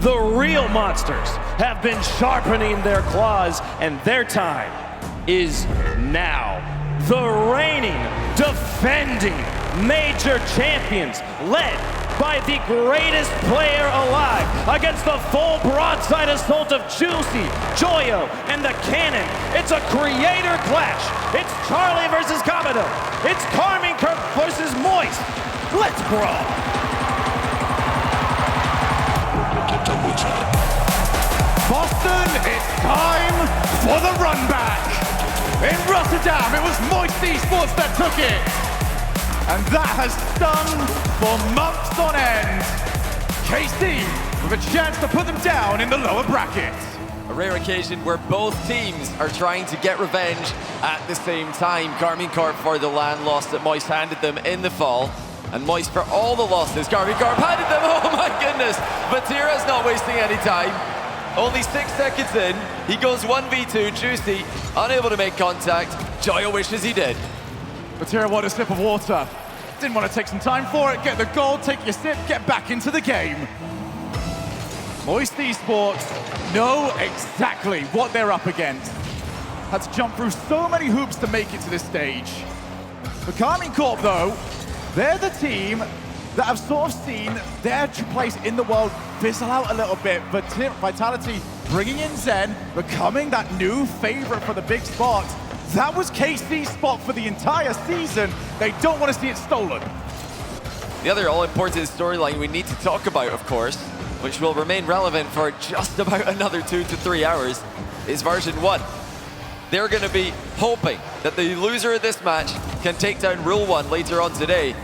The real monsters have been sharpening their claws, and their time is now. The reigning, defending major champions, led by the greatest player alive, against the full broadside assault of Juicy, Joyo, and the Cannon. It's a creator clash. It's Charlie versus Kamado. It's Karmine Corp versus Moist. Let's brawl. Boston, it's time for the run back. In Rotterdam, it was Moist Esports that took it. And that has stung for months on end. KC with a chance to put them down in the lower bracket. A rare occasion where both teams are trying to get revenge at the same time. Karmine Corp for the land loss that Moist handed them in the fall. And Moist for all the losses Karmine Corp handed them. Oh my goodness. Vatira's not wasting any time. Only 6 seconds in, he goes 1v2, Juicy, unable to make contact. Joyo wishes he did. Vatira wanted a sip of water. Didn't want to take some time for it, get the goal, take your sip, get back into the game. Moist Esports know exactly what they're up against. Had to jump through so many hoops to make it to this stage. For Karmine Corp though, they're the team that have sort of seen their place in the world fizzle out a little bit, but Vitality bringing in Zen, becoming that new favorite for the big spot. That was KC's spot for the entire season. They don't want to see it stolen. The other all-important storyline we need to talk about, of course, which will remain relevant for just about another 2 to 3 hours, is version 1. They're going to be hoping that the loser of this match can take down Rule 1 later on today.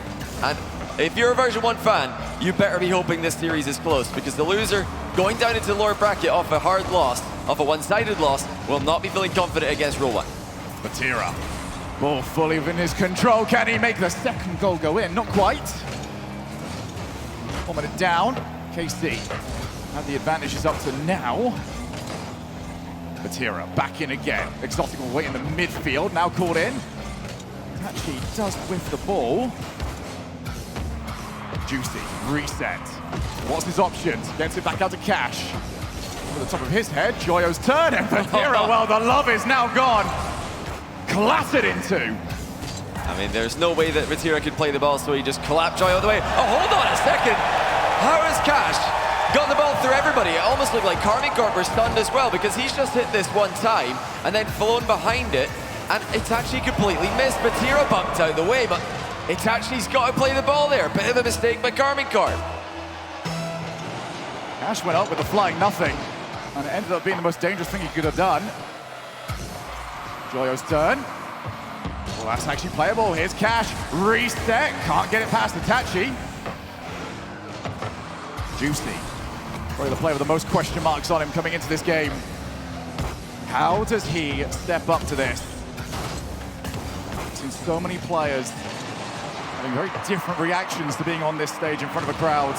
And if you're a version 1 fan, you better be hoping this series is close, because the loser going down into the lower bracket off a hard loss, off a one-sided loss, will not be feeling confident against Rule 1. Vatira, ball fully within his control. Can he make the second goal go in? Not quite. 1 minute down. KC, and the advantage is up to now. Vatira back in again. Exotic will wait in the midfield, now caught in. Tachi does whiff the ball. Juicy, reset. What's his options? Gets it back out to Cash. To the top of his head, Joyo's turn, and Vatira, well, the love is now gone. Clattered into. I mean, there's no way that Vatira could play the ball, so he just clapped Joyo the way. Oh, hold on a second. How has Cash got the ball through everybody? It almost looked like Karmine Corp were stunned as well, because he's just hit this one time and then flown behind it, and it's actually completely missed. Vatira bumped out the way, but it's actually, he's got to play the ball there. Bit of a mistake by Karmine Corp. Cash went up with a flying nothing, and it ended up being the most dangerous thing he could have done. Joyo's turn. Well, that's actually playable. Here's Cash. Reset. Can't get it past Itachi. Juicy. Probably the player with the most question marks on him coming into this game. How does he step up to this? I've seen so many players having very different reactions to being on this stage in front of a crowd.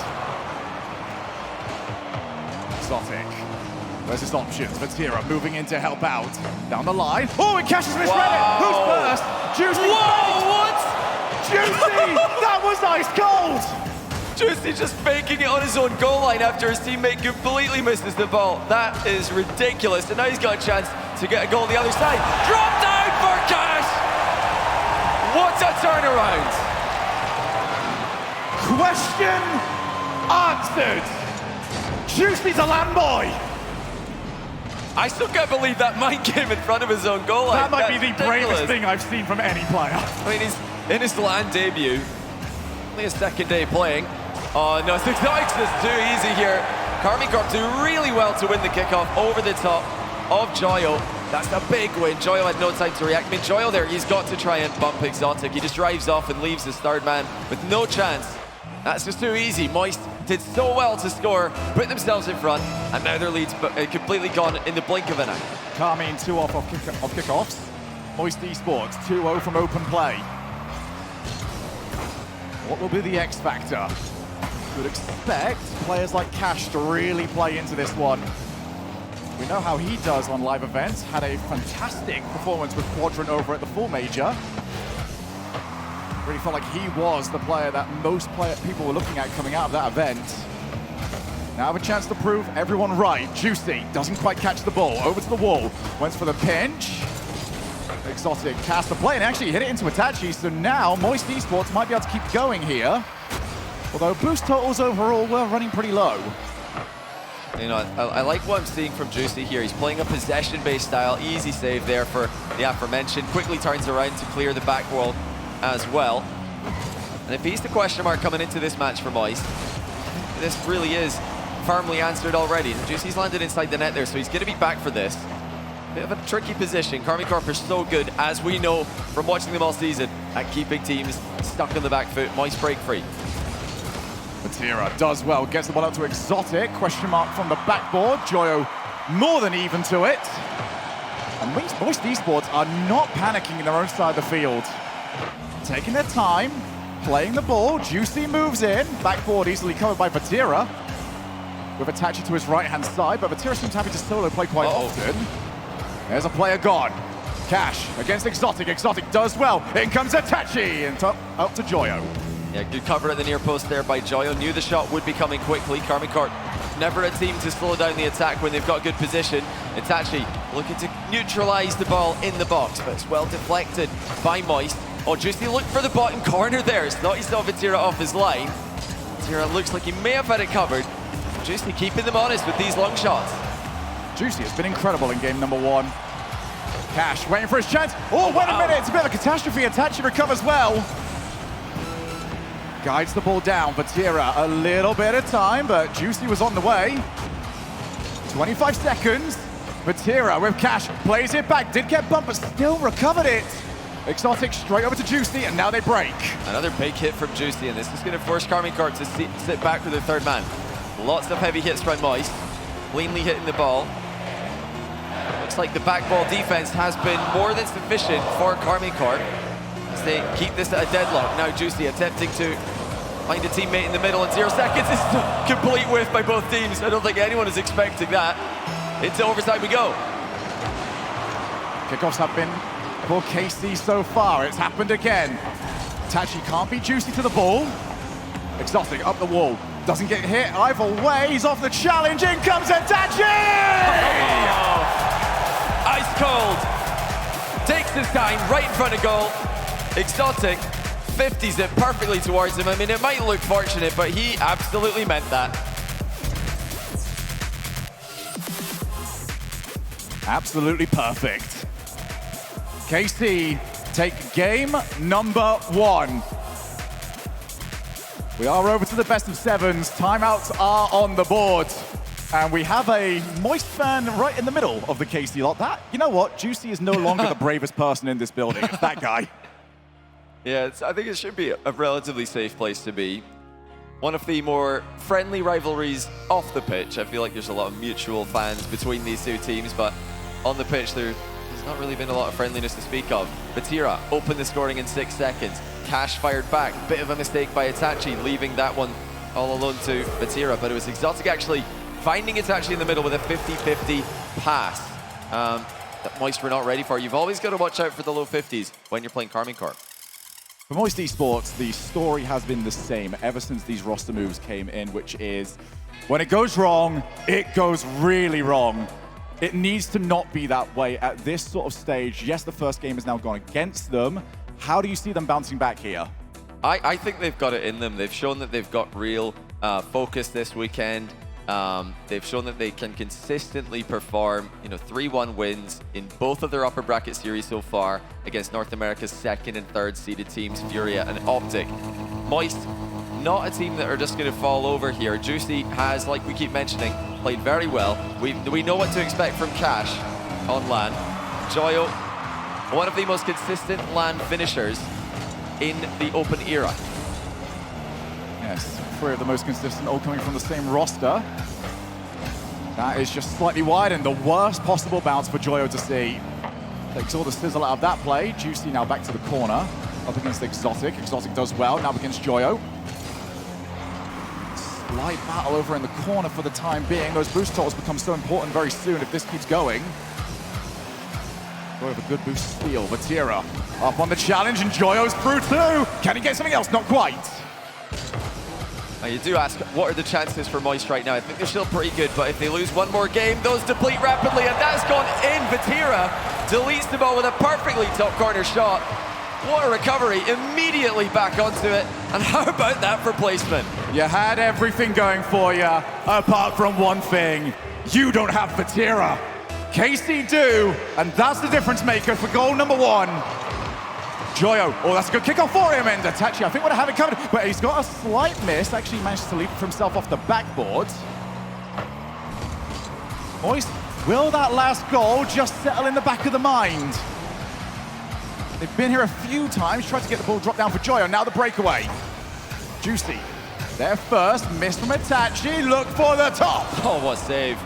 Exotic. Where's his options? Vatira moving in to help out. Down the line. Oh, and Cash has misread it. Who's first? Juicy. Whoa, what? Juicy! That was ice cold! Juicy just faking it on his own goal line after his teammate completely misses the ball. That is ridiculous. And now he's got a chance to get a goal on the other side. Drop down for Cash! What a turnaround! Question answered. Juicy's a land boy. I still can't believe that mind game in front of his own goal line. That might be the ridiculous. bravest thing I've seen from any player. I mean, he's in his land debut. Only his second day playing. Oh no, Exotics is too easy here. Karmine Corp do really well to win the kickoff over the top of Joyo. That's a big win. Joyo had no time to react. I mean, Joyo there, he's got to try and bump Exotic. He just drives off and leaves his third man with no chance. That's just too easy. Moist did so well to score, put themselves in front, and now their lead's completely gone in the blink of an eye. Karmine 2-off of kickoffs. Moist Esports 2-0 from open play. What will be the X factor? Would expect players like Cash to really play into this one. We know how he does on live events. Had a fantastic performance with Quadrant over at the Full Major. Really felt like he was the player that most people were looking at coming out of that event. Now have a chance to prove everyone right. Juicy doesn't quite catch the ball. Over to the wall. Went for the pinch. Exotic cast the play and actually hit it into Itachi. So now Moist Esports might be able to keep going here. Although boost totals overall were running pretty low. You know, I like what I'm seeing from Juicy here. He's playing a possession-based style. Easy save there for the aforementioned. Quickly turns around to clear the back wall as well. And if he's the question mark coming into this match for Moist, this really is firmly answered already. And Juicy's landed inside the net there, so he's going to be back for this. Bit of a tricky position. Karmine Corp are so good, as we know from watching them all season, at keeping teams stuck on the back foot. Moist break free. Vatira does well, gets the ball out to Exotic. Question mark from the backboard. Joyo more than even to it. And Moist Esports are not panicking in their own side of the field. Taking their time, playing the ball. Juicy moves in. Backboard easily covered by Vatira. With Itachi to his right-hand side, but Vatira seems happy to solo play quite often. There's a player gone. Cash against Exotic. Exotic does well. In comes Itachi and up to Joyo. Yeah, good cover at the near post there by Joyo. Knew the shot would be coming quickly. Karmine Corp, never a team to slow down the attack when they've got good position. Itachi looking to neutralize the ball in the box, but it's well deflected by Moist. Oh, Juicy looked for the bottom corner there. It's not he saw Vatira off his line. Vatira looks like he may have had it covered. Juicy keeping them honest with these long shots. Juicy has been incredible in game number 1. Cash waiting for his chance. Oh, wait a minute. It's a bit of a catastrophe. Itachi recovers well. Guides the ball down. Vatira a little bit of time, but Juicy was on the way. 25 seconds. Vatira with Cash plays it back. Did get bumped, but still recovered it. Exotic straight over to Juicy, and now they break. Another big hit from Juicy, and this is going to force Karmine Corp to sit back with the third man. Lots of heavy hits from Moist. Cleanly hitting the ball. Looks like the back ball defense has been more than sufficient for Karmine Corp as they keep this at a deadlock. Now Juicy attempting to find a teammate in the middle in 0 seconds. It's a complete whiff by both teams. I don't think anyone is expecting that. Into overtime we go. Kickoffs have been for KC so far. It's happened again. Itachi can't beat Juicy to the ball. Exotic up the wall. Doesn't get hit either way. He's off the challenge. In comes Itachi! Oh. Ice cold. Takes his time right in front of goal. Exotic 50s it perfectly towards him. I mean, it might look fortunate, but he absolutely meant that. Absolutely perfect. KC take game number 1. We are over to the best of 7s. Timeouts are on the board. And we have a Moist fan right in the middle of the KC lot. That, you know what? Juicy is no longer the bravest person in this building. It's that guy. Yeah, I think it should be a relatively safe place to be. One of the more friendly rivalries off the pitch. I feel like there's a lot of mutual fans between these two teams, but on the pitch there's not really been a lot of friendliness to speak of. Vatira opened the scoring in 6 seconds. Cash fired back. Bit of a mistake by Itachi, leaving that one all alone to Vatira, but it was Exotic actually finding Itachi in the middle with a 50-50 pass that Moist were not ready for. You've always got to watch out for the low 50s when you're playing Karmine Corp. For Moist Esports, the story has been the same ever since these roster moves came in, which is when it goes wrong, it goes really wrong. It needs to not be that way at this sort of stage. Yes, the first game has now gone against them. How do you see them bouncing back here? I think they've got it in them. They've shown that they've got real focus this weekend. They've shown that they can consistently perform, 3-1 wins in both of their upper bracket series so far against North America's 2nd and 3rd seeded teams, Furia and Optic. Moist, not a team that are just going to fall over here. Juicy has, like we keep mentioning, played very well. We know what to expect from Cash on LAN. Joyo, one of the most consistent LAN finishers in the Open era. Yes, 3 of the most consistent, all coming from the same roster. That is just slightly wide and the worst possible bounce for Joyo to see. Takes all the sizzle out of that play. Juicy now back to the corner, up against Exotic. Exotic does well, now against Joyo. Slight battle over in the corner for the time being. Those boost totals become so important very soon if this keeps going. Joyo with a good boost steal. Vatira up on the challenge and Joyo's through too. Can he get something else? Not quite. Now you do ask, what are the chances for Moist right now? I think they're still pretty good, but if they lose one more game, those deplete rapidly, and that's gone in. Vatira deletes the ball with a perfectly top corner shot. What a recovery, immediately back onto it. And how about that for placement? You had everything going for you, apart from one thing. You don't have Vatira. KC do, and that's the difference maker for goal number 1. Joyo, oh, that's a good kickoff for him, and Itachi, I think would have it covered, but he's got a slight miss, actually managed to leap for himself off the backboard. Moist, will that last goal just settle in the back of the mind? They've been here a few times, tried to get the ball dropped down for Joyo, now the breakaway. Juicy, there first, miss from Itachi, look for the top. Oh, what a save.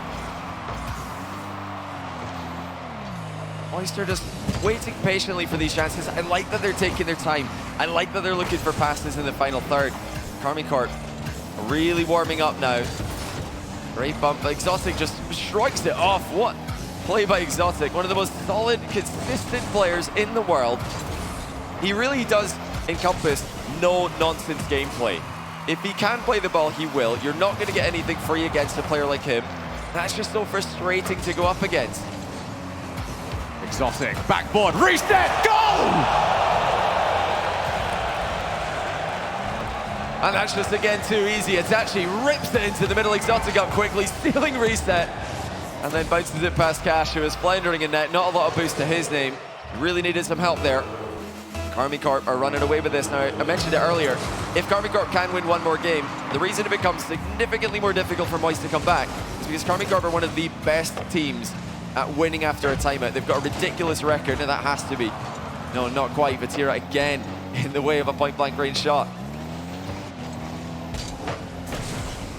Moist are just waiting patiently for these chances. I like that they're taking their time. I like that they're looking for passes in the final third. Karmine Corp really warming up now. Great bump. Exotic just shrugs it off. What play by Exotic. One of the most solid, consistent players in the world. He really does encompass no-nonsense gameplay. If he can play the ball, he will. You're not going to get anything free against a player like him. That's just so frustrating to go up against. Exotic, backboard, reset, goal! And that's just again too easy. Itachi rips it into the middle. Exotic up quickly, stealing reset, and then bounces it past Cash, who is floundering in net. Not a lot of boost to his name. Really needed some help there. Karmine Corp are running away with this now. I mentioned it earlier. If Karmine Corp can win one more game, the reason it becomes significantly more difficult for Moist to come back is because Karmine Corp are one of the best teams at winning after a timeout. They've got a ridiculous record, and that has to be. No, not quite. Vatira again in the way of a point-blank range shot.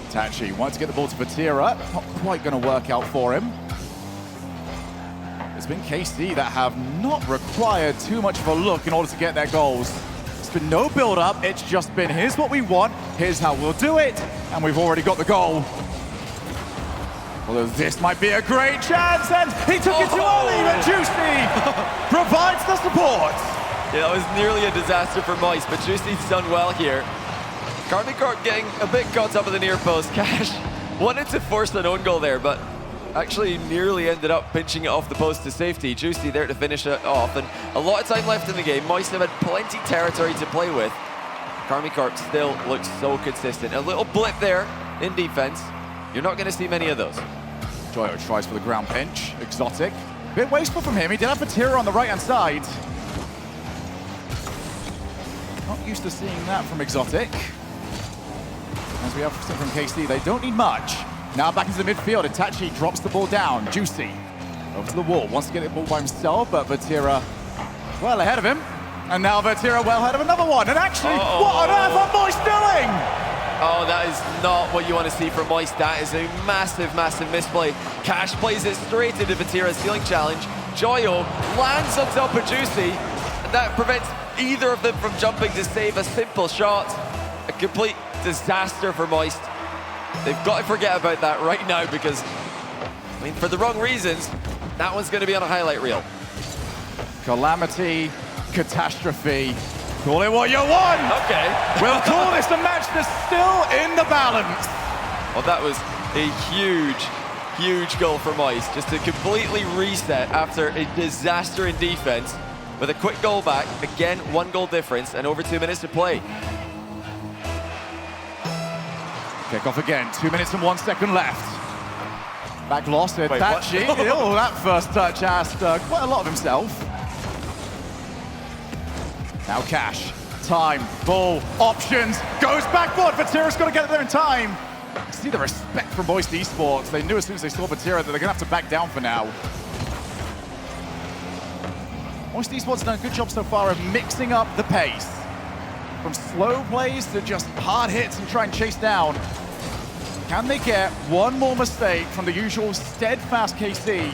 Itachi wants to get the ball to Vatira. Not quite going to work out for him. It's been KC that have not required too much of a look in order to get their goals. It's been no build-up. It's just been, here's what we want, here's how we'll do it, and we've already got the goal. Although this might be a great chance, and he took it too early, but Juicy provides the support. Yeah, that was nearly a disaster for Moist, but Juicy's done well here. Karmine Corp getting a bit caught up in the near post. Cash wanted to force an own goal there, but actually nearly ended up pinching it off the post to safety. Juicy there to finish it off, and a lot of time left in the game. Moist have had plenty territory to play with. Karmine Corp still looks so consistent. A little blip there in defense. You're not going to see many of those. Joyo tries for the ground pinch. Exotic. A bit wasteful from him. He did have Vatira on the right-hand side. Not used to seeing that from Exotic. As we have seen from KC, they don't need much. Now back into the midfield. Itachi drops the ball down. Juicy over to the wall. Wants to get the ball by himself, but Vatira well ahead of him. And now Vatira well ahead of another one. And actually, what on earth are Moist doing? Oh, that is not what you want to see from Moist. That is a massive, massive misplay. Cash plays it straight into Vatira's stealing challenge. Joyo lands on top of Juicy, and that prevents either of them from jumping to save a simple shot. A complete disaster for Moist. They've got to forget about that right now because, I mean, for the wrong reasons, that one's going to be on a highlight reel. Calamity, catastrophe. Call it what you want. Okay. We'll call this a match that's still in the balance. Well, that was a huge, huge goal for Moist, just to completely reset after a disaster in defense with a quick goal back. Again, 1 goal difference and over 2 minutes to play. Kick off again, 2 minutes and 1 second left. Back lost, Itachi. Oh, that first touch asked quite a lot of himself. Now Cash, time, ball, options, goes backboard. Vatira's got to get it there in time. See the respect from Moist Esports. They knew as soon as they saw Vatira that they're going to have to back down for now. Moist Esports have done a good job so far of mixing up the pace. From slow plays to just hard hits and try and chase down. Can they get one more mistake from the usual steadfast KC?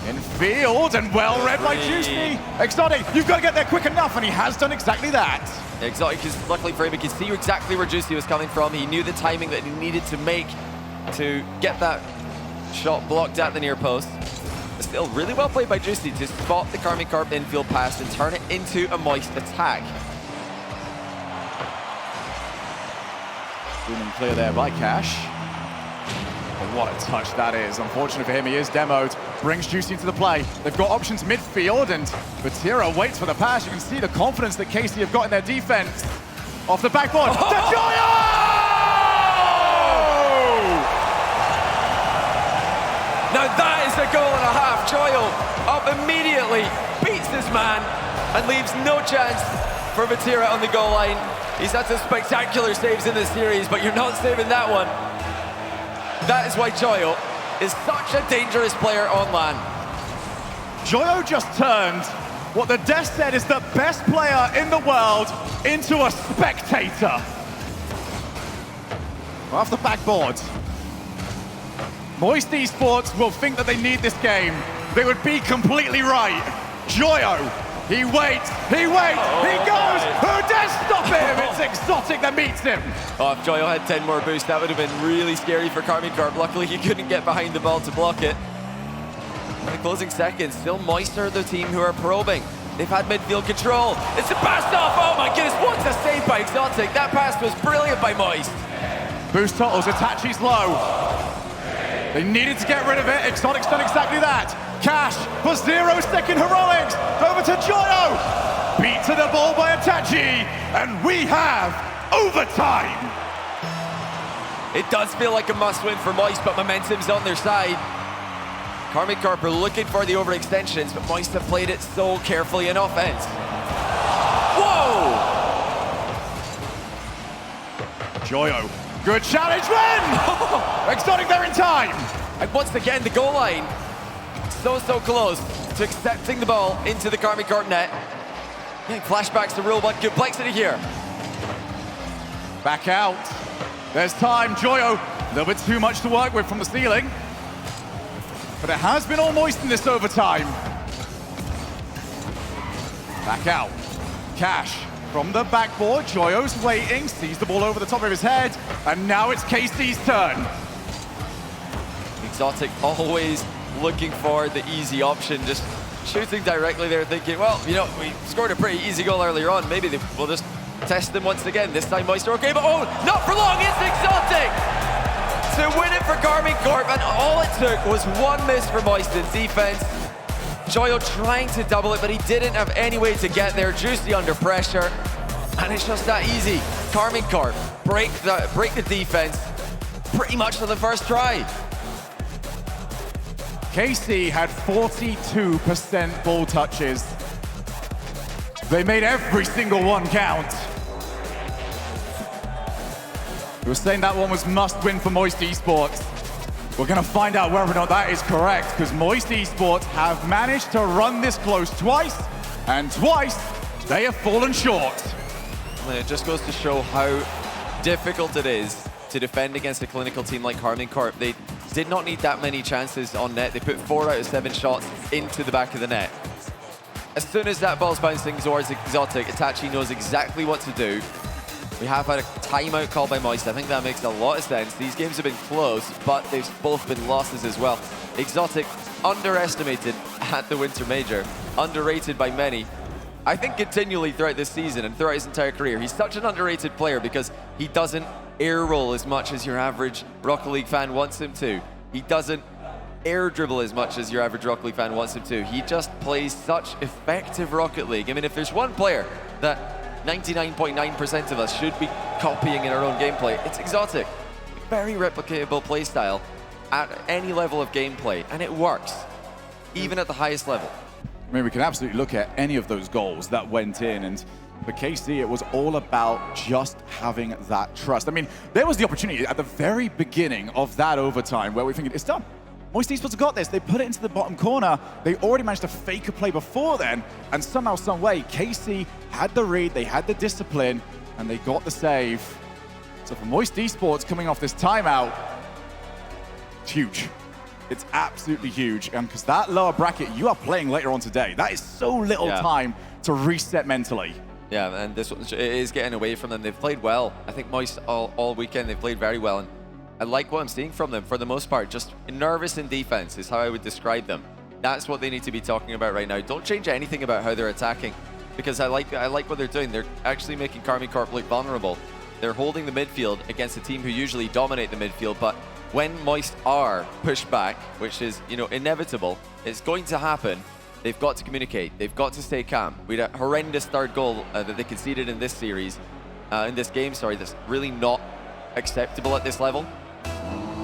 In field, and well read by Juicy. Exotic, you've got to get there quick enough, and he has done exactly that. Exotic is, luckily for him, he could see exactly where Juicy was coming from. He knew the timing that he needed to make to get that shot blocked at the near post. But still, really well played by Juicy to spot the Karmine Corp infield pass and turn it into a Moist attack. Booming clear there by Cash. But what a touch that is. Unfortunate for him, he is demoed. Brings Juicy into the play. They've got options midfield, and Vatira waits for the pass. You can see the confidence that KC have got in their defense. Off the backboard, to Joyo! Now that is a goal and a half. Joyo up immediately, beats this man, and leaves no chance for Vatira on the goal line. He's had some spectacular saves in this series, but you're not saving that one. That is why Joyo is such a dangerous player on LAN. Joyo just turned what the Death said is the best player in the world into a spectator. Off the backboard. Moist Esports will think that they need this game. They would be completely right. Joyo, he waits, he goes! Who dares stop him? It's Exotic that meets him. Oh, if Joyo had 10 more boosts, that would have been really scary for Karmine Corp. Luckily, he couldn't get behind the ball to block it. In the closing seconds, still Moist are the team who are probing. They've had midfield control. It's a pass off. Oh my goodness, what a save by Exotic. That pass was brilliant by Moist. Boost totals, Itachi's low. They needed to get rid of it. Exotic's done exactly that. Cash for 0-second heroics. Over to Joyo. Beat to the ball by Itachi. And we have overtime. It does feel like a must-win for Moist, but momentum's on their side. Karmine Corp are looking for the overextensions, but Moist have played it so carefully in offense. Whoa! Joyo, good challenge win! Exotic there in time. And once again, the goal line, so close to accepting the ball into the Karmine Corp net. Getting flashbacks to Rule 1 complexity here. Back out. There's time, Joyo. A little bit too much to work with from the ceiling. But it has been all Moist in this overtime. Back out. Cash from the backboard. Joyo's waiting, sees the ball over the top of his head, and now it's KC's turn. Exotic always looking for the easy option, just shooting directly there, thinking, well, you know, we scored a pretty easy goal earlier on. Maybe we'll just test them once again. This time Moist are okay, but oh, not for long. It's Exotic to win it for Karmine Corp, and all it took was one miss for Moist in defense. Joyo trying to double it, but he didn't have any way to get there. Juicy under pressure, and it's just that easy. Karmine Corp break the defense pretty much on the first try. KC had 42% ball touches. They made every single one count. We were saying that one was must win for Moist Esports. We're going to find out whether or not that is correct, because Moist Esports have managed to run this close twice, and twice they have fallen short. And it just goes to show how difficult it is to defend against a clinical team like Karmine Corp. They did not need that many chances on net. They put 4 out of 7 shots into the back of the net. As soon as that ball's bouncing towards Exotic, Itachi knows exactly what to do. We have had a timeout call by Moist. I think that makes a lot of sense. These games have been close, but they've both been losses as well. Exotic underestimated at the Winter Major, underrated by many. I think continually throughout this season and throughout his entire career, he's such an underrated player because he doesn't air roll as much as your average Rocket League fan wants him to. He doesn't air dribble as much as your average Rocket League fan wants him to. He just plays such effective Rocket League. I mean, if there's one player that 99.9% of us should be copying in our own gameplay, it's Exotic. Very replicatable playstyle at any level of gameplay, and it works, even at the highest level. I mean, we can absolutely look at any of those goals that went in, and for KC, it was all about just having that trust. I mean, there was the opportunity at the very beginning of that overtime where we think it's done. Moist Esports have got this. They put it into the bottom corner. They already managed to fake a play before then, and somehow, some way, KC had the read, they had the discipline, and they got the save. So for Moist Esports coming off this timeout, it's huge. It's absolutely huge, and because that lower bracket you are playing later on today, that is so little time to reset mentally. Yeah, and this one is getting away from them. They've played well. I think Moist all weekend, they've played very well. And I like what I'm seeing from them for the most part. Just nervous in defense is how I would describe them. That's what they need to be talking about right now. Don't change anything about how they're attacking, because I like what they're doing. They're actually making Karmine Corp look vulnerable. they're holding the midfield against a team who usually dominate the midfield, but when Moist are pushed back, which is, you know, inevitable, it's going to happen, they've got to communicate. They've got to stay calm. We had a horrendous third goal that they conceded in this series, in this game, sorry, that's really not acceptable at this level.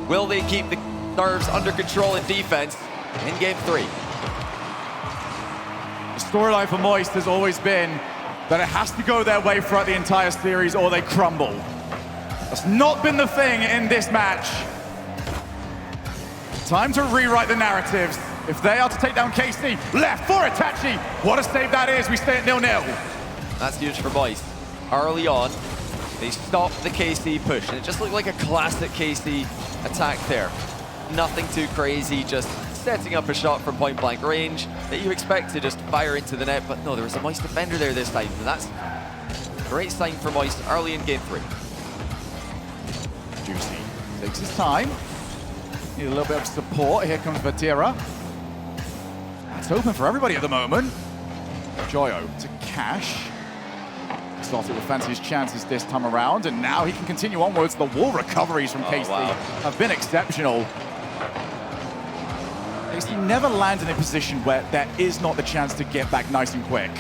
Will they keep the nerves under control in defense in game 3? The storyline for Moist has always been that it has to go their way throughout the entire series or they crumble. That's not been the thing in this match. Time to rewrite the narratives. If they are to take down KC, left for Itachi. What a save that is. We stay at 0-0. That's huge for Moist. Early on, they stopped the KC push, and it just looked like a classic KC attack there. Nothing too crazy, just setting up a shot from point-blank range that you expect to just fire into the net, but no, there was a Moist defender there this time, and that's a great sign for Moist early in game 3. Juicy takes his time. Need a little bit of support. Here comes Vatira. It's open for everybody at the moment. Joyo to Cash. Exotic will fancy his chances this time around, and now he can continue onwards. The wall recoveries from KC have been exceptional. KC never lands in a position where there is not the chance to get back nice and quick.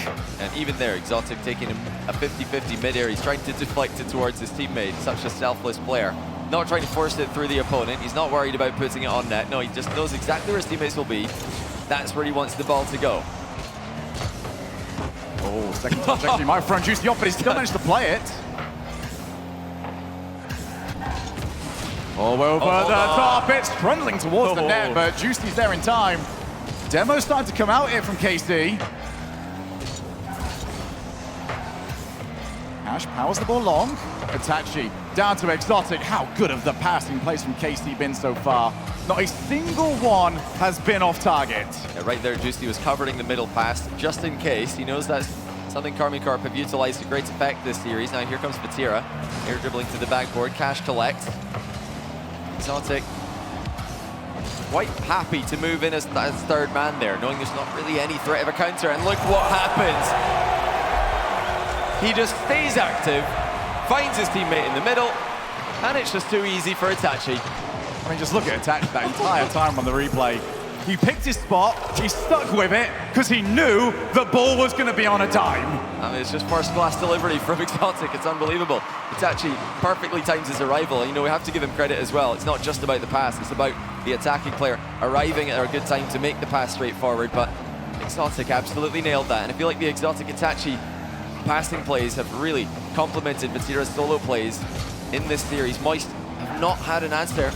And even there, Exotic taking him a 50-50 mid-air. He's trying to deflect it towards his teammate, such a selfless player. Not trying to force it through the opponent. He's not worried about putting it on net. No, he just knows exactly where his teammates will be. That's where he wants the ball to go. Oh, second touch actually might have thrown Juicy off, but he still managed to play it. Oh, over the top. It's trundling towards the net, but Juicy's there in time. Demo's starting to come out here from KC. Cash powers the ball long. Itachi down to Exotic. How good have the passing plays from KC been so far? Not a single one has been off target. Yeah, right there, Juicy was covering the middle pass just in case. He knows that's something Karmine Corp have utilized to great effect this series. Now here comes Vatira. Air dribbling to the backboard. Cash collects. Exotic quite happy to move in as third man there, knowing there's not really any threat of a counter. And look what happens. He just stays active, finds his teammate in the middle, and it's just too easy for Itachi. I mean, just look at Itachi that entire time on the replay. He picked his spot, he stuck with it, because he knew the ball was going to be on a dime. I mean, it's just first-class delivery from Exotic. It's unbelievable. Itachi perfectly times his arrival. You know, we have to give him credit as well. It's not just about the pass. It's about the attacking player arriving at a good time to make the pass straightforward. But Exotic absolutely nailed that. And I feel like the Exotic Itachi passing plays have really complemented Vatira's solo plays in this series. Moist have not had an answer.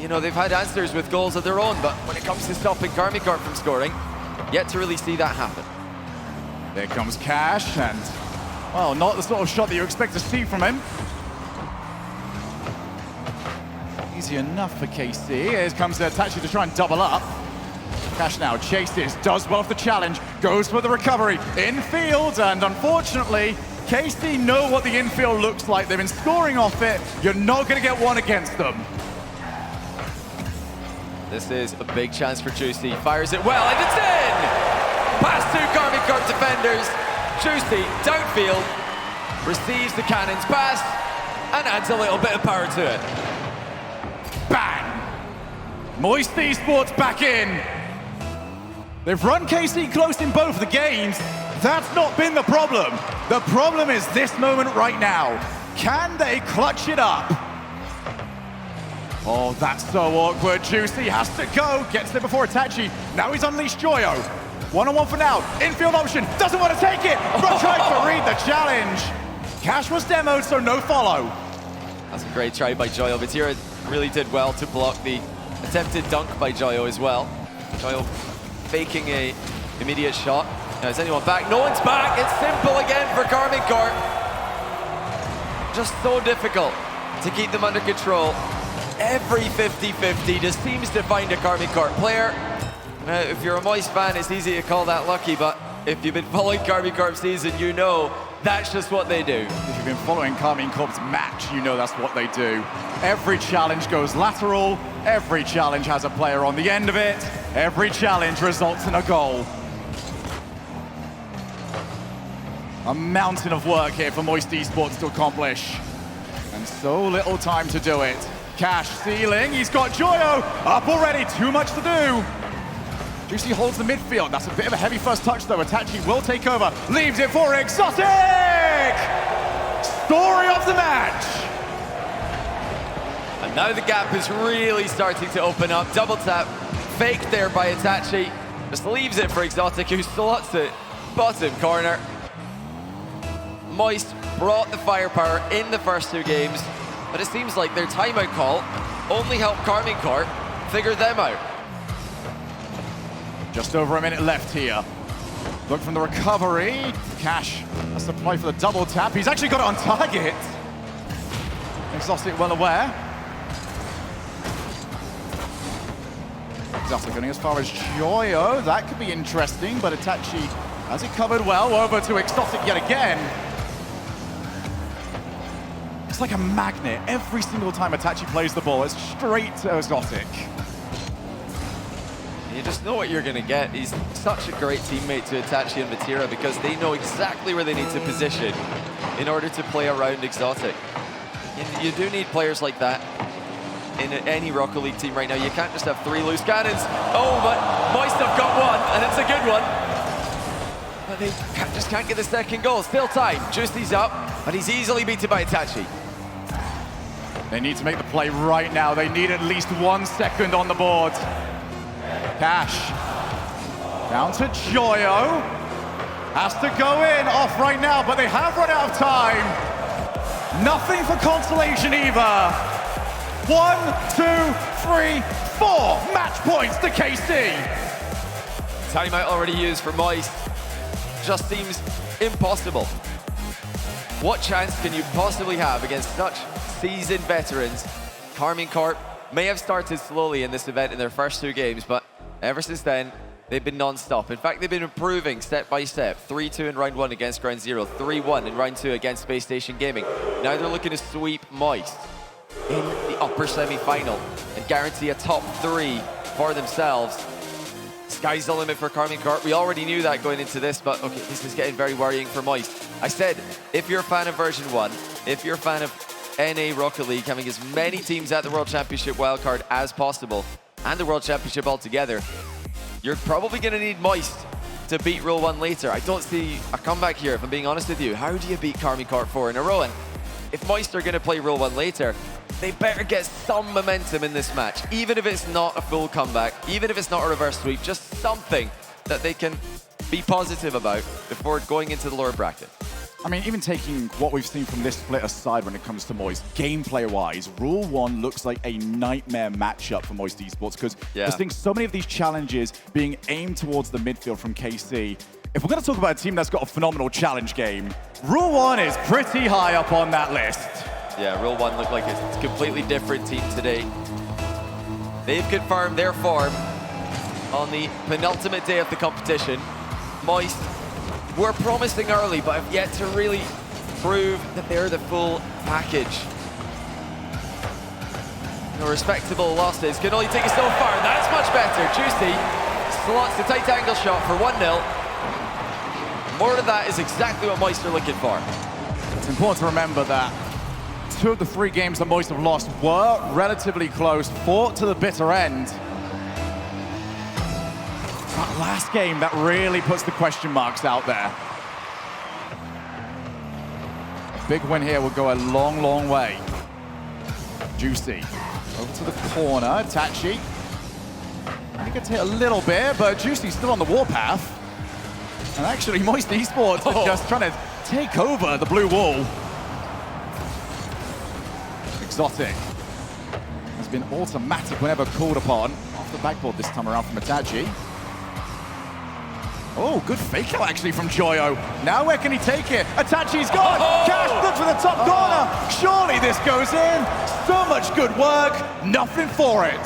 You know, they've had answers with goals of their own, but when it comes to stopping Karmine Corp from scoring, yet to really see that happen. There comes Cash, and, well, not the sort of shot that you expect to see from him. Easy enough for KC. Here comes Itachi to try and double up. Cash now chases, does well off the challenge, goes for the recovery, infield, and unfortunately, KC know what the infield looks like. They've been scoring off it. You're not going to get one against them. This is a big chance for Juicy. Fires it well, and it's in! Past two Karmine Corp defenders. Juicy, downfield, receives the cannon's pass, and adds a little bit of power to it. Bang! Moist Esports back in. They've run KC close in both the games. That's not been the problem. The problem is this moment right now. Can they clutch it up? Oh, that's so awkward. Juicy has to go. Gets there before Itachi. Now he's unleashed Joyo. One-on-one for now. Infield option. Doesn't want to take it. But tries to read the challenge. Cash was demoed, so no follow. That's a great try by Joyo. Vatira really did well to block the attempted dunk by Joyo as well. Joyo faking a immediate shot. Now, is anyone back? No one's back. It's simple again for Karmine Corp. Just so difficult to keep them under control. Every 50-50 just seems to find a Karmine Corp player. If you're a Moist fan, it's easy to call that lucky, but if you've been following Karmine Corp season, you know that's just what they do. If you've been following Karmine Corp's match, you know that's what they do. Every challenge goes lateral. Every challenge has a player on the end of it. Every challenge results in a goal. A mountain of work here for Moist Esports to accomplish. And so little time to do it. Cash stealing, he's got Joyo up already, too much to do. Juicy holds the midfield, that's a bit of a heavy first touch though. Itachi will take over, leaves it for Exotic! Story of the match! And now the gap is really starting to open up. Double tap, faked there by Itachi. Just leaves it for Exotic, who slots it bottom corner. Moist brought the firepower in the first two games, but it seems like their timeout call only helped Karmine Corp figure them out. Just over a minute left here. Look from the recovery. Cash has to play for the double tap. He's actually got it on target. Exotic well aware. Exotic going as far as Joyo. That could be interesting, but Itachi has it covered well. Over to Exotic yet again. It's like a magnet. Every single time Itachi plays the ball, it's straight to Exotic. You just know what you're going to get. He's such a great teammate to Itachi and Vatira because they know exactly where they need to position in order to play around Exotic. And you do need players like that in any Rocket League team right now. You can't just have 3 loose cannons. Oh, but Moist have got one, and it's a good one. But they just can't get the second goal. Still time. Juicy's up, but he's easily beaten by Itachi. They need to make the play right now. They need at least 1 second on the board. Cash. Down to Joyo. Has to go in. Off right now, but they have run out of time. Nothing for consolation either. 1, 2, 3, 4 match points to KC. Timeout already used for Moist. Just seems impossible. What chance can you possibly have against such seasoned veterans? Karmine Corp may have started slowly in this event in their first 2 games, but ever since then, they've been non-stop. In fact, they've been improving step by step. 3-2 in round 1 against Ground Zero, 3-1 in round 2 against Space Station Gaming. Now they're looking to sweep Moist in the upper semi-final and guarantee a top 3 for themselves. Sky's the limit for Karmine Corp. We already knew that going into this, but okay, this is getting very worrying for Moist. I said, if you're a fan of version 1, if you're a fan of NA Rocket League, having as many teams at the World Championship wildcard as possible, and the World Championship altogether, you're probably going to need Moist to beat Rule 1 later. I don't see a comeback here, if I'm being honest with you. How do you beat Karmine Corp 4 in a row? And if Moist are going to play Rule 1 later, they better get some momentum in this match, even if it's not a full comeback, even if it's not a reverse sweep, just something that they can be positive about before going into the lower bracket. I mean, even taking what we've seen from this split aside when it comes to Moist, gameplay-wise, Rule 1 looks like a nightmare matchup for Moist Esports because we're seeing so many of these challenges being aimed towards the midfield from KC. If we're going to talk about a team that's got a phenomenal challenge game, Rule 1 is pretty high up on that list. Yeah, Rule 1 looked like it's a completely different team today. They've confirmed their form on the penultimate day of the competition. Moist were promising early, but have yet to really prove that they're the full package. No respectable losses can only take us so far. That's much better. Juicy slots the tight angle shot for 1-0. More of that is exactly what Moist are looking for. It's important to remember that 2 of the 3 games that Moist have lost were relatively close, fought to the bitter end. That last game, that really puts the question marks out there. A big win here will go a long, long way. Juicy, over to the corner, Itachi. He gets hit a little bit, but Juicy's still on the warpath. And actually, Moist Esports are just trying to take over the blue wall. Exotic has been automatic whenever called upon. Off the backboard this time around from Itachi. Oh, good fake out actually from Joyo. Now where can he take it? Itachi's gone! Cash looks for the top corner! Surely this goes in! So much good work, nothing for it!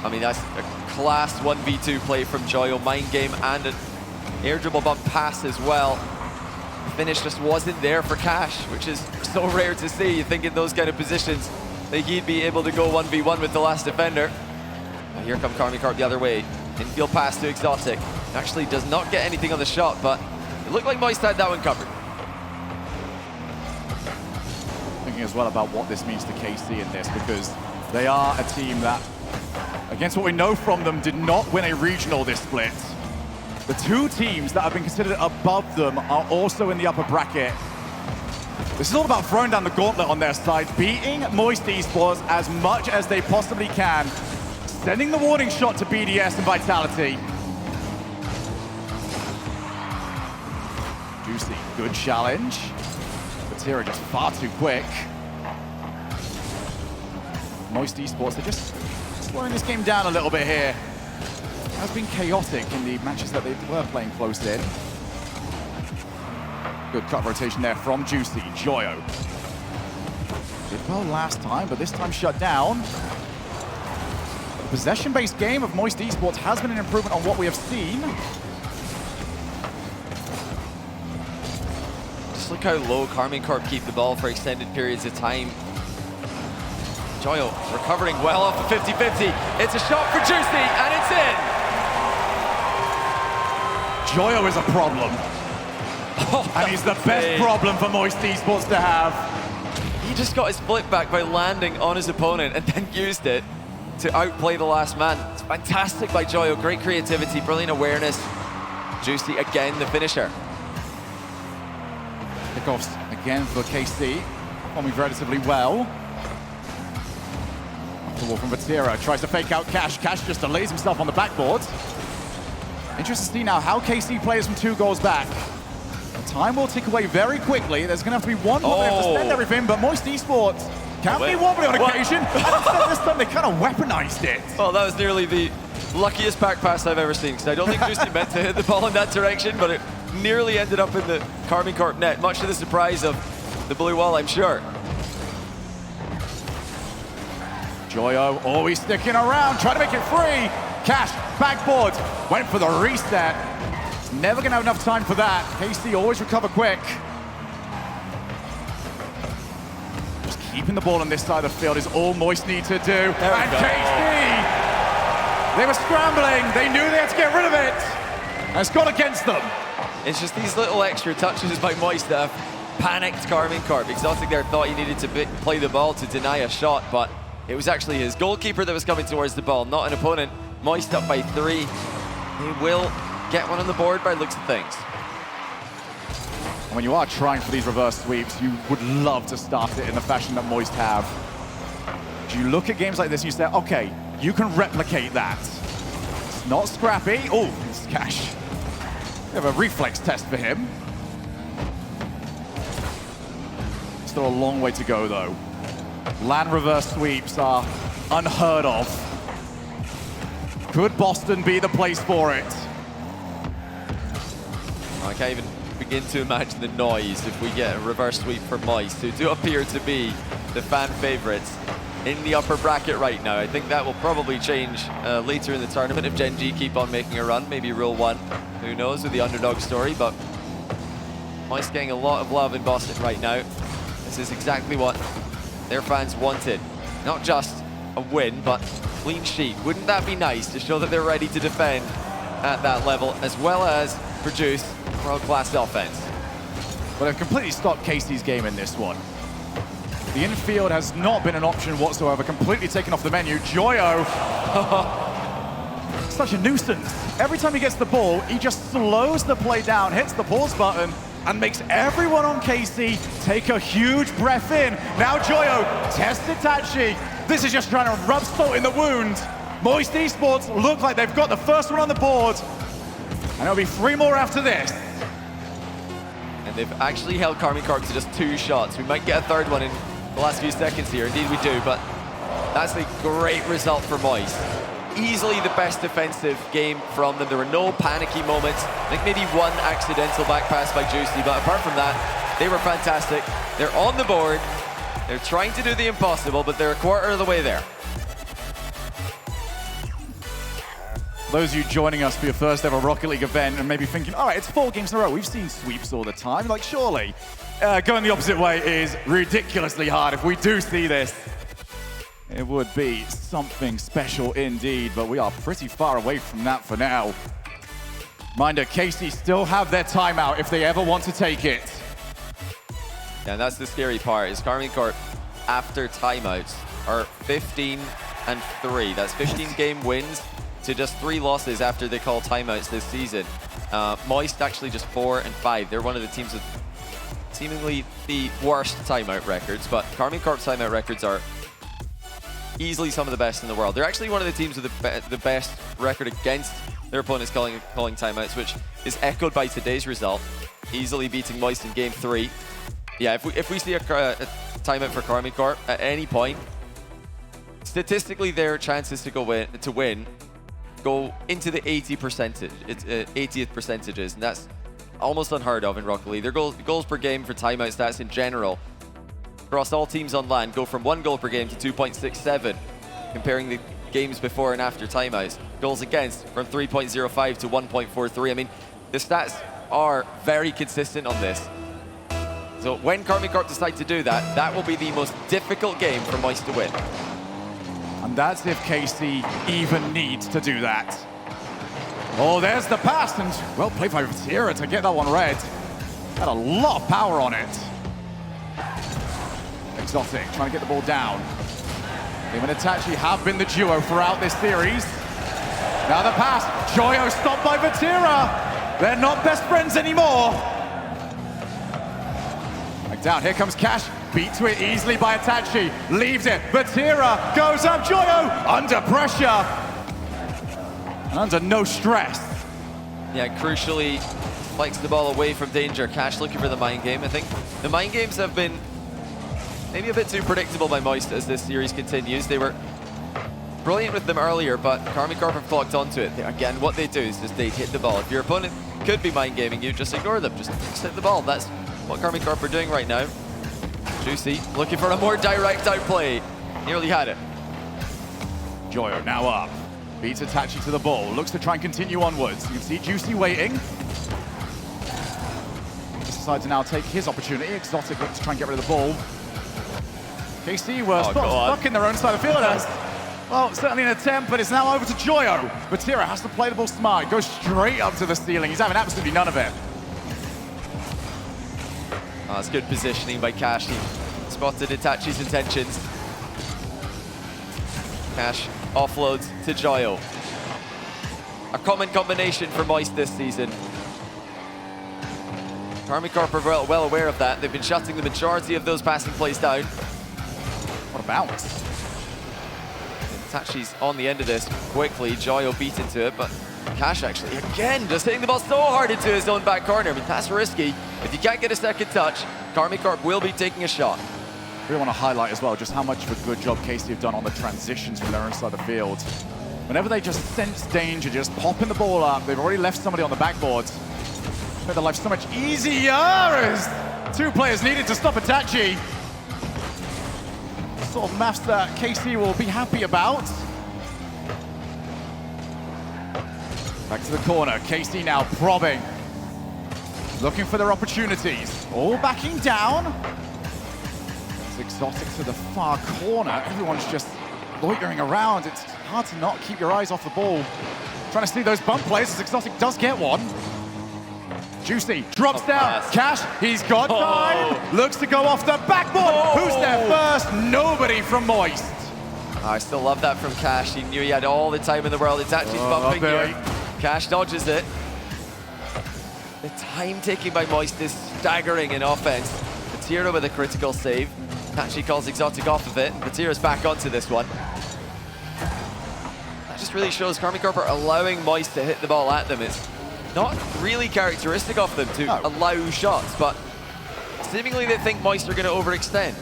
I mean, that's a class 1v2 play from Joyo, mind game and an air dribble bump pass as well. The finish just wasn't there for Cash, which is so rare to see. You think in those kind of positions that he'd be able to go 1v1 with the last defender. Now here come Karmine Corp the other way. Infield pass to Exotic. Actually does not get anything on the shot, but It looked like Moist had that one covered. Thinking as well about what this means to KC in this, because they are a team that, against what we know from them, did not win a regional this split. The two teams that have been considered above them are also in the upper bracket. This is all about throwing down the gauntlet on their side, beating Moist Esports as much as they possibly can, sending the warning shot to BDS and Vitality. Juicy, good challenge. Batira just far too quick. Moist Esports, they're just slowing this game down a little bit here. It has been chaotic in the matches that they were playing close in. Good cut rotation there from Juicy. Joyo did well last time, but this time shut down. The possession-based game of Moist Esports has been an improvement on what we have seen. Just look how low Karmine Corp keep the ball for extended periods of time. Joyo recovering well off the 50-50. It's a shot for Juicy, and it's in. Joyo is a problem. And he's the best problem for Moist Esports to have. He just got his flip back by landing on his opponent and then used it to outplay the last man. It's fantastic by Joyo. Great creativity, brilliant awareness. Juicy again, the finisher. Kickoffs again for KC, performing relatively well. Off the wall from Batira, tries to fake out Cash. Cash just delays himself on the backboard. Interesting to see now how KC plays from 2 goals back. The time will tick away very quickly. There's going to have to be one more. They have to spend everything, but Moist Esports can be wobbly on occasion. And instead this time they kind of weaponized it. Well, that was nearly the luckiest back pass I've ever seen, because I don't think Juicy meant to hit the ball in that direction, but it nearly ended up in the Karmine Corp net, much to the surprise of the blue wall, I'm sure. Joyo always sticking around, trying to make it free. Cash, backboard, went for the reset. It's never going to have enough time for that. KC always recover quick. Just keeping the ball on this side of the field is all Moist need to do. And KC, they were scrambling. They knew they had to get rid of it. And it's gone against them. It's just these little extra touches by Moist that have panicked Karmine Corp. Exotic there thought he needed to play the ball to deny a shot, but it was actually his goalkeeper that was coming towards the ball, not an opponent. Moist up by 3. He will get one on the board by the looks of things. When you are trying for these reverse sweeps, you would love to start it in the fashion that Moist have. You look at games like this and you say, okay, you can replicate that. It's not scrappy. Oh, it's Cash. We have a reflex test for him. Still a long way to go, though. Land reverse sweeps are unheard of. Could Boston be the place for it? I can't even begin to imagine the noise if we get a reverse sweep for Moist, who do appear to be the fan favorites in the upper bracket right now. I think that will probably change later in the tournament if Gen G keep on making a run, maybe Rule 1, who knows, with the underdog story, but Moist getting a lot of love in Boston right now. This is exactly what their fans wanted. Not just a win, but clean sheet. Wouldn't that be nice to show that they're ready to defend at that level, as well as produce world-class offense? Well, they've completely stopped KC's game in this one. The infield has not been an option whatsoever, completely taken off the menu. Joyo, such a nuisance. Every time he gets the ball, he just slows the play down, hits the pause button, and makes everyone on KC take a huge breath in. Now Joyo tests Itachi. This is just trying to rub salt in the wound. Moist Esports look like they've got the first one on the board. And there'll be 3 more after this. And they've actually held Karmine Corp to just 2 shots. We might get a third one in the last few seconds here. Indeed we do, but that's a great result for Moist. Easily the best defensive game from them. There were no panicky moments. I think maybe 1 accidental back pass by Juicy, but apart from that, they were fantastic. They're on the board. They're trying to do the impossible, but they're a quarter of the way there. Those of you joining us for your first ever Rocket League event and maybe thinking, all right, it's 4 games in a row. We've seen sweeps all the time. Like, surely going the opposite way is ridiculously hard. If we do see this, it would be something special indeed, but we are pretty far away from that for now. Reminder, KC still have their timeout if they ever want to take it. Yeah, and that's the scary part, is Karmine Corp, after timeouts, are 15-3. That's 15 game wins to just 3 losses after they call timeouts this season. Moist actually just 4-5. They're one of the teams with seemingly the worst timeout records, but Karmine Corp's timeout records are easily some of the best in the world. They're actually one of the teams with the best record against their opponents calling timeouts, which is echoed by today's result, easily beating Moist in game 3. Yeah, if we see a timeout for Karmine Corp at any point, statistically their chances to win go into the 80th percentages, and that's almost unheard of in Rocket League. Their goals per game for timeout stats in general across all teams on LAN go from 1 goal per game to 2.67, comparing the games before and after timeouts. Goals against from 3.05 to 1.43. I mean, the stats are very consistent on this. So when Karmine Corp decide to do that, that will be the most difficult game for Moist to win. And that's if KC even needs to do that. Oh, there's the pass, and well played by Vatira to get that one read. Had a lot of power on it. Exotic trying to get the ball down. Him and Itachi have been the duo throughout this series. Now the pass, Joyo stopped by Vatira. They're not best friends anymore. Back down, here comes Cash. Beat to it easily by Itachi. Leaves it, Vatira goes up, Joyo under pressure. And under no stress. Yeah, crucially, spikes the ball away from danger. Cash looking for the mind game. I think the mind games have been maybe a bit too predictable by Moist as this series continues. They were brilliant with them earlier, but Karmine Corp have clocked onto it. Again, what they do is just they hit the ball. If your opponent could be mind gaming you, just ignore them. Just hit the ball. That's what Karmine Corp are doing right now. Juicy looking for a more direct outplay. Nearly had it. Joyo now up. Beats Itachi to the ball. Looks to try and continue onwards. You can see Juicy waiting. Just decides to now take his opportunity. Exotic looks to try and get rid of the ball. KC were stuck in their own side of the field. Well, certainly an attempt, but it's now over to Joyo. Vatira has to play the ball smart. Goes straight up to the ceiling. He's having absolutely none of it. Oh, that's good positioning by Cash. He spotted Itachi's intentions. Cash offloads to Joyo. A common combination for Moist this season. Karmine Corp are well aware of that. They've been shutting the majority of those passing plays down. What a bounce. Itachi's on the end of this quickly. Joyo beat into it, but Cash actually, again, just hitting the ball so hard into his own back corner. I mean, that's risky. If you can't get a second touch, Karmine Corp will be taking a shot. We want to highlight as well just how much of a good job KC have done on the transitions from their own side of the field. Whenever they just sense danger, just popping the ball up, they've already left somebody on the backboard. Made their life so much easier as 2 players needed to stop Itachi. Sort of maths that KC will be happy about. Back to the corner, KC now probing. Looking for their opportunities. All backing down. Exotic to the far corner. Everyone's just loitering around. It's hard to not keep your eyes off the ball. Trying to see those bump plays as Exotic does get one. Juicy drops down. Cash, he's got time. Looks to go off the backboard. Who's there first? Nobody from Moist. I still love that from Cash. He knew he had all the time in the world. Itachi's bumping here. Cash dodges it. The time taken by Moist is staggering in offense. Vatira with a critical save. Itachi calls Exotic off of it. Vatira's back onto this one. That just really shows Karmine Corp are allowing Moist to hit the ball at them. It's not really characteristic of them to allow shots, but seemingly they think Moist are going to overextend.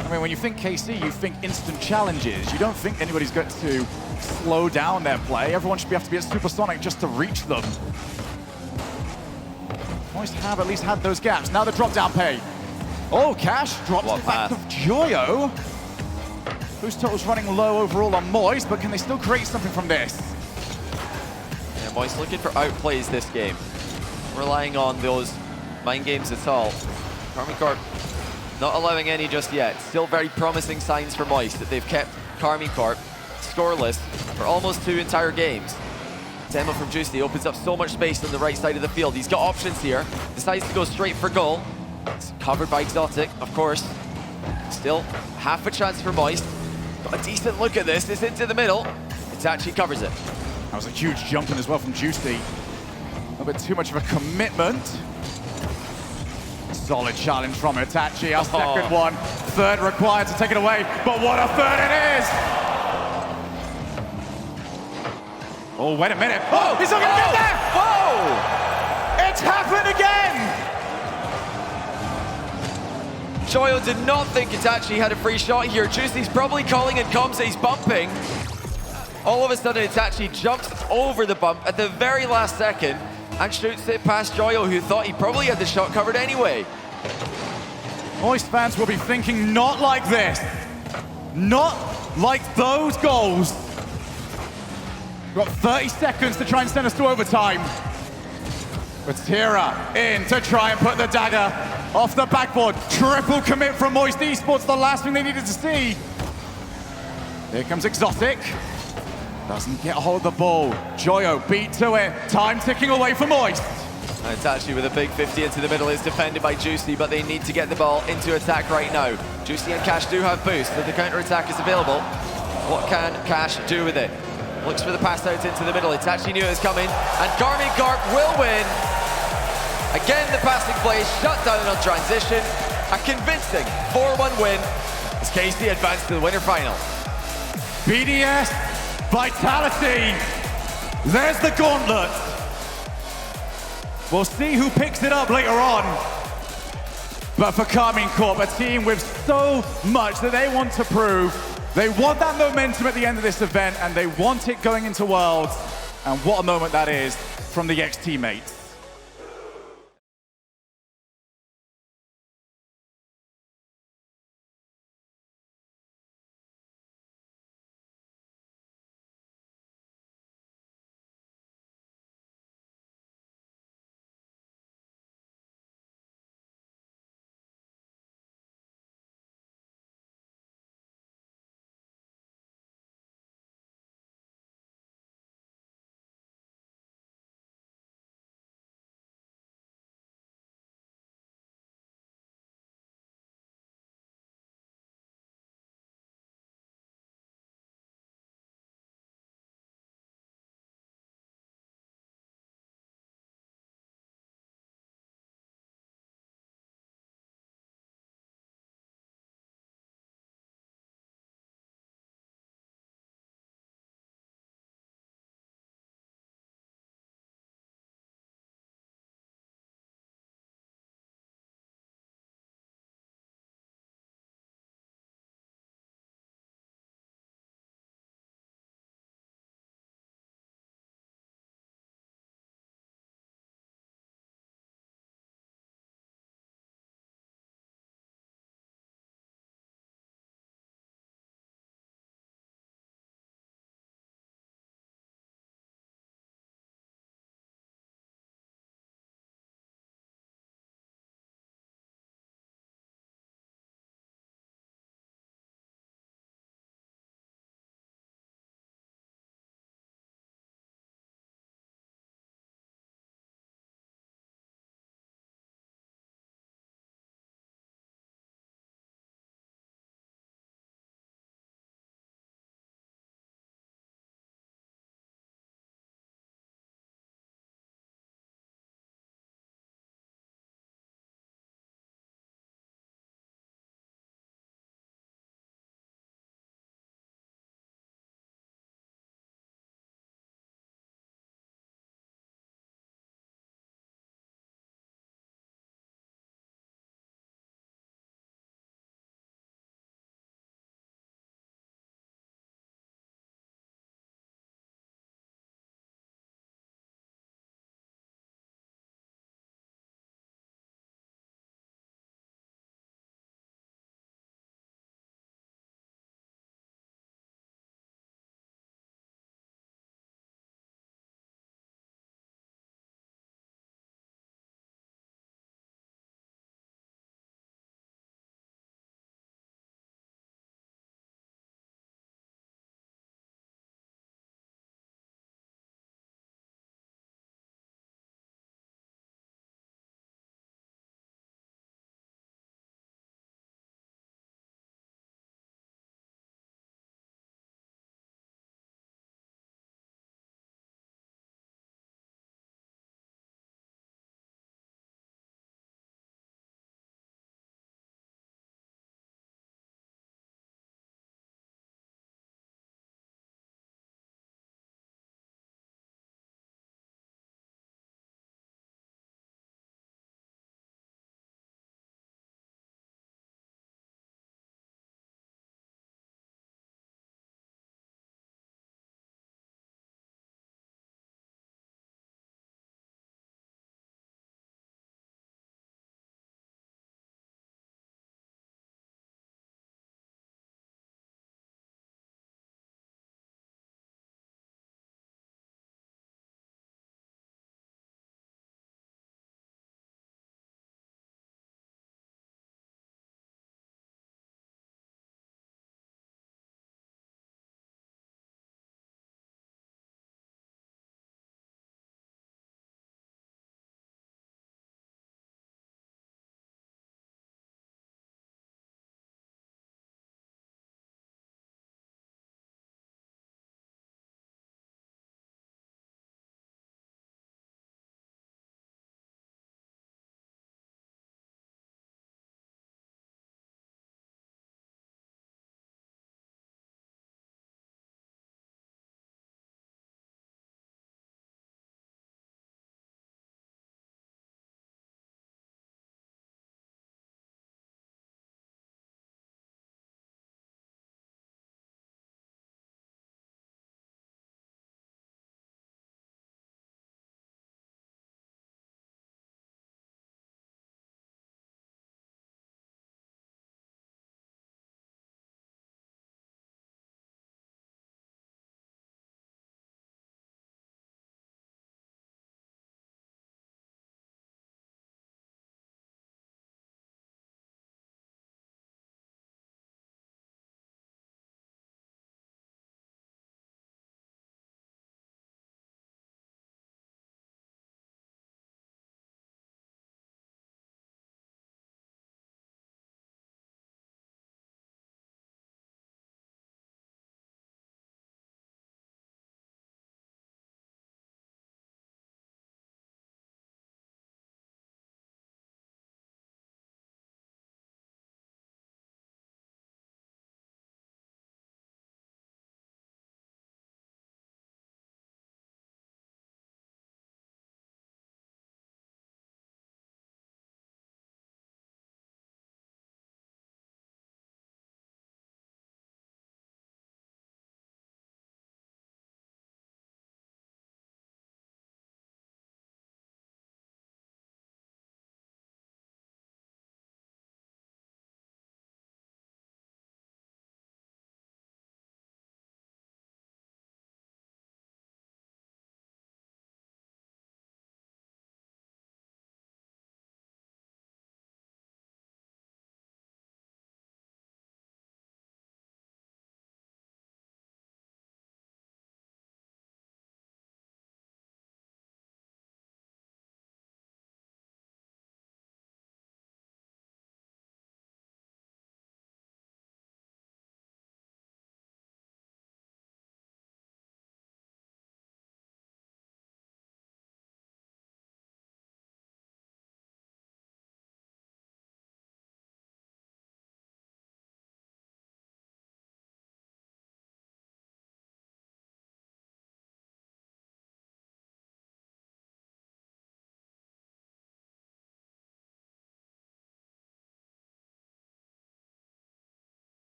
I mean, when you think KC, you think instant challenges. You don't think anybody's going to slow down their play. Everyone should have to be at supersonic just to reach them. Moist have at least had those gaps. Now the drop-down pay. Oh, Cash drops it back to Joyo. Boost total's running low overall on Moist, but can they still create something from this? Yeah, Moist looking for outplays this game. Relying on those mind games at all. Karmine Corp not allowing any just yet. Still very promising signs for Moist that they've kept Karmine Corp scoreless for almost 2 entire games. Demo from Juicy opens up so much space on the right side of the field. He's got options here. Decides to go straight for goal. It's covered by Exotic, of course. Still half a chance for Moist. Got a decent look at this. It's into the middle. Itachi covers it. That was a huge jump in as well from Juicy. A little bit too much of a commitment. Solid challenge from Itachi. Our second one. Third required to take it away. But what a third it is! Oh, wait a minute. Oh, he's not going to get there! Whoa! It's happened again! Joyo did not think Itachi had a free shot here. Juicy's probably calling and comms, he's bumping. All of a sudden, Itachi jumps over the bump at the very last second and shoots it past Joyo, who thought he probably had the shot covered anyway. Moist fans will be thinking not like this. Not like those goals. We've got 30 seconds to try and send us to overtime. But Tira in to try and put the dagger off the backboard. Triple commit from Moist Esports, the last thing they needed to see. Here comes Exotic. Doesn't get a hold of the ball. Joyo beat to it. Time ticking away for Moist. And Itachi with a big 50 into the middle is defended by Juicy, but they need to get the ball into attack right now. Juicy and Cash do have boost, so the counter-attack is available. What can Cash do with it? Looks for the pass out into the middle. Itachi knew it was coming, and Karmine Corp will win. Again, the passing play is shut down on transition. A convincing 4-1 win as KC advance to the winter final. BDS, Vitality. There's the gauntlet. We'll see who picks it up later on. But for Karmine Corp, a team with so much that they want to prove, they want that momentum at the end of this event, and they want it going into Worlds. And what a moment that is from the ex-teammates.